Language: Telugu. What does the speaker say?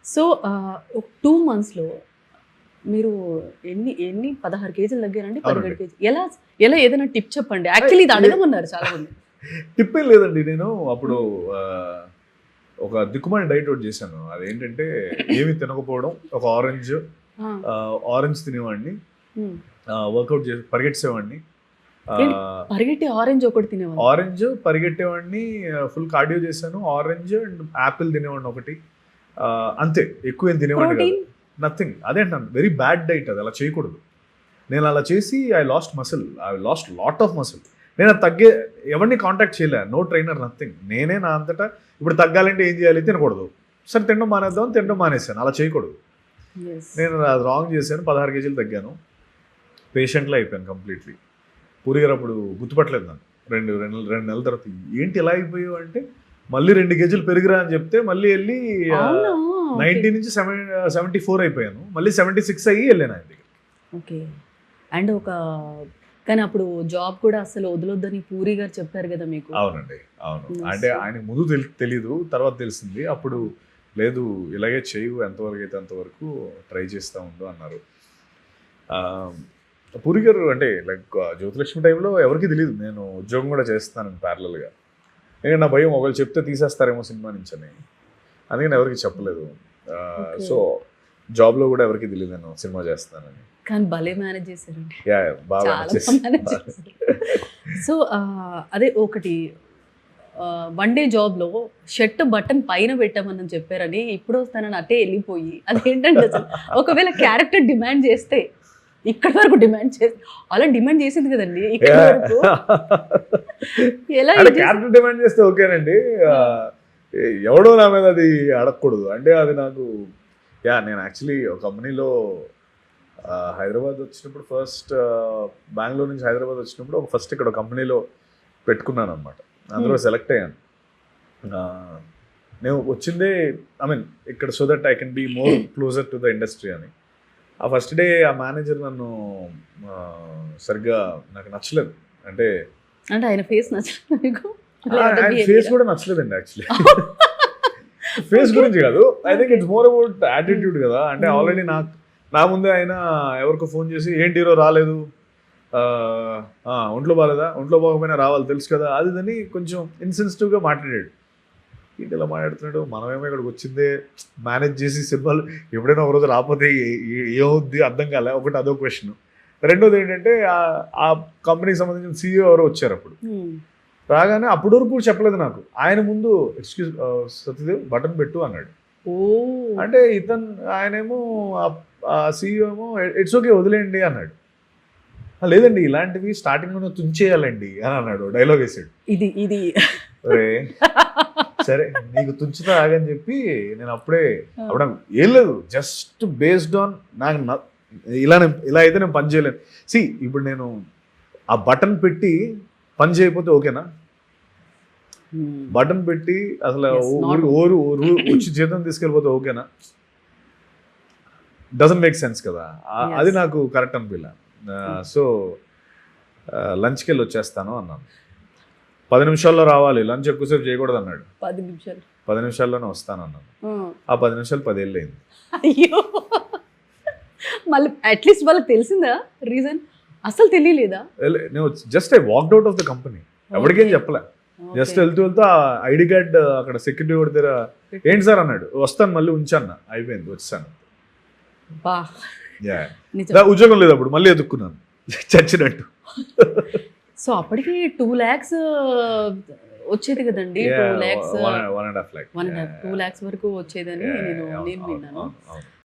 సో ఒక 2 మంత్స్‌లో మీరు ఎన్ని 16 కేజీలు తగ్గారండి? 17 అవునండి. కేజీ ఎలా ఎలా ఏదైనా టిప్ చెప్పండి. యాక్చువల్లీ ఇది అడగమన్నారు చాలా మంది. టిప్ ఏం లేదండి. నేను అప్పుడు ఒక దిక్కుమాలిన డైట్ ఒకటి చేశాను. అదేంటంటే ఏమి తినకపోవడం, ఒక ఆ! ఆరెంజ్ తినేవాడిని, హ్మ్. వర్కౌట్ చేసి పరిగెట్టేసేవాడిని. ఏంటి పరిగెట్టి ఆరెంజ్ ఒకటి తినేవాళ్ళు. ఆరెంజ్ పరిగెట్టేవాడిని, ఫుల్ కార్డియో చేశాను. ఆరెంజ్ అండ్ యాపిల్ తినేవాడిని ఒకటి. అంతే, ఎక్కువ ఏం తినేవాడిని కాదు. ప్రోటీన్? నథింగ్. అదే అంటాను, వెరీ బ్యాడ్ డైట్ అది, అలా చేయకూడదు. నేను అలా చేసి I last muscle, I last lot of muscle. నేను అది ఎవరిని కాంటాక్ట్ చేయలే, నో ట్రైనర్, నథింగ్. నేనే నా అంతటా ఇప్పుడు తగ్గాలంటే ఏం చేయాలి, తినకూడదు. సరే తినడం మానేద్దాం, తినడం మానేశాను. అలా చేయకూడదు. యెస్. నేను అది రాంగ్ చేశాను. 16 కేజీలు తగ్గాను. పేషెంట్లో అయిపోయాను కంప్లీట్లీ. పూరి గారు అప్పుడు గుర్తుపట్టలేదు నన్ను. రెండు నెలల తర్వాత ఏంటి ఇలా అయిపోయావు అంటే, మళ్ళీ 2 కేజీలు పెరిగిరా అని చెప్తే మళ్ళీ వెళ్ళి అవునా? 90 నుంచి 74 అయిపోయాను. మళ్ళీ 76 అయ్యి వెళ్ళాను ఆయన దగ్గర. ఓకే. అండ్ కానీ అప్పుడు జాబ్ కూడా అసలు వదలొద్దని పూరి గారు చెప్పారు కదా మీకు. అవునండి, అవును. Yes. అంటే ఆయనకు ముందు తెలీదు, తర్వాత తెలిసింది. అప్పుడు లేదు, ఇలాగే చేయు, ఎంతవరకు అయితే అంతవరకు ట్రై చేస్తూ ఉండు అన్నారు. పూరి గారు అంటే లైక్ జ్యోతిలక్ష్మి టైంలో ఎవరికి తెలియదు నేను ఉద్యోగం కూడా చేస్తాను ప్యారలల్గా. ఎందుకంటే నా భయం ఒకళ్ళు చెప్తే తీసేస్తారేమో సినిమా నుంచి అని, అందుకని ఎవరికి చెప్పలేదు. Okay. సో జాబ్లో కూడా ఎవరికి తెలియదు నేను సినిమా చేస్తానని. కానీ భలే మేనేజ్ చేశారండి. బాగా చాలా మేనేజ్ చేశారు. సో అదే ఒకటి వన్ డే జాబ్లో షర్ట్ బటన్ పైన పెట్టామని చెప్పారని, ఇప్పుడు వస్తానని అటే వెళ్ళిపోయి అదేంటంటే అసలు ఒకవేళ క్యారెక్టర్ డిమాండ్ చేస్తే ఇక్కడ వరకు డిమాండ్ చేసి అలా డిమాండ్ చేసింది కదండి ఇక్కడ వరకు. ఎలా ఇది చేసి- క్యారెక్టర్ డిమాండ్ చేస్తే ఓకేనండి. ఎవడో నా మీద అది అడగకూడదు. అంటే అది నాకు నేను యాక్చువల్లీ ఒక కంపెనీలో హైదరాబాద్ వచ్చినప్పుడు ఫస్ట్, బెంగళూరు నుంచి హైదరాబాద్ వచ్చినప్పుడు ఫస్ట్ ఇక్కడ ఒక కంపెనీలో పెట్టుకున్నాను అనమాట. అందులో సెలెక్ట్ అయ్యాను. నేను వచ్చిందే ఇక్కడ so that I can be more closer to the industry అని. ఆ ఫస్ట్ డే ఆ మేనేజర్ నన్ను సరిగ్గా నాకు నచ్చలేదు. అంటే ఆయన ఫేస్ నచ్చలేదు మీకు? ఆయన ఫేస్ కూడా నచ్చలేదండి యాక్చువల్లీ. ఫేస్ గురించి కాదు, I think it's more about attitude కదా. అంటే ఆల్రెడీ నా ముందే ఆయన ఎవరికో ఫోన్ చేసి ఏంటి హీరో రాలేదు, ఒంట్లో బాగాలేదా, ఒంట్లో బాగోపోయినా రావాలి తెలుసు కదా, అది అని కొంచెం ఇన్సెన్సిటివ్గా మాట్లాడాడు. ఏంటి ఇలా మాట్లాడుతున్నాడు, మనమేమో ఇక్కడికి వచ్చిందే మేనేజ్ చేసి సినిమాలు, ఎప్పుడైనా ఒకరోజు రాకపోతే ఏమవుద్ది అర్థం కాలే. ఒకటి అదో క్వశ్చన్. రెండోది ఏంటంటే ఆ కంపెనీకి సంబంధించిన CEO ఎవరో వచ్చారు అప్పుడు. రాగానే అప్పటి వరకు కూడా చెప్పలేదు నాకు. ఆయన ముందు ఎక్స్క్యూజ్ సత్యదేవ్ బటన్ పెట్టు అన్నాడు. అంటే ఆయనేమో CEO ఏమో ఇట్స్ ఓకే వదిలేయండి అన్నాడు. లేదండి ఇలాంటివి స్టార్టింగ్లోనే తుంచేయాలండి అని అన్నాడు, డైలాగ్ వేసాడు. ఇది సరే నీకు తుంచుతా ఆగని చెప్పి నేను అప్పుడు ఏం లేదు, జస్ట్ బేస్డ్ ఆన్ నాకు ఇలా అయితే నేను పని చేయలేను. ఇప్పుడు నేను ఆ బటన్ పెట్టి పని చేయకపోతే ఓకేనా? బటన్ పెట్టి అసలు ఊరు వచ్చి జీతం తీసుకెళ్ళిపోతే ఓకేనా? డజంట్ మేక్ సెన్స్ కదా. అది నాకు కరెక్ట్ అనిపించలే. సో లంచ్కి వెళ్ళి వచ్చేస్తాను అన్నాను. 10 నిమిషాల్లో రావాలి, లంచ్ ఎక్కువసేపు చేయకూడదు అన్నాడు. 10 నిమిషాల్లోనే వస్తాను అన్నాను. ఆ 10 నిమిషాలు 10 ఏళ్ళు అయింది. అయ్యో, మళ్ళీ అట్లీస్ట్ వాళ్ళకి తెలిసిందా రీజన్? అసలు తెలియలేదా? నేను just I walked out of the company. ఎవరికేం చెప్పలే. జస్ట్ వెళ్తూ ఐడి కార్డ్ అక్కడ సెక్యూరిటీ కూడా దగ్గర ఏంటి సార్ అన్నాడు. వస్తాను మళ్ళీ ఉంచాను, అయిపోయింది, వచ్చాను. ఉద్యోగం లేదు అప్పుడు, మళ్ళీ ఎదుక్కున్నాను చచ్చినట్టు. సో అప్పటికి 2 lakhs వచ్చేది కదండి. 2 lakhs 1.5 lakh 2 lakhs వరకు వచ్చేదని నేను విన్నాను.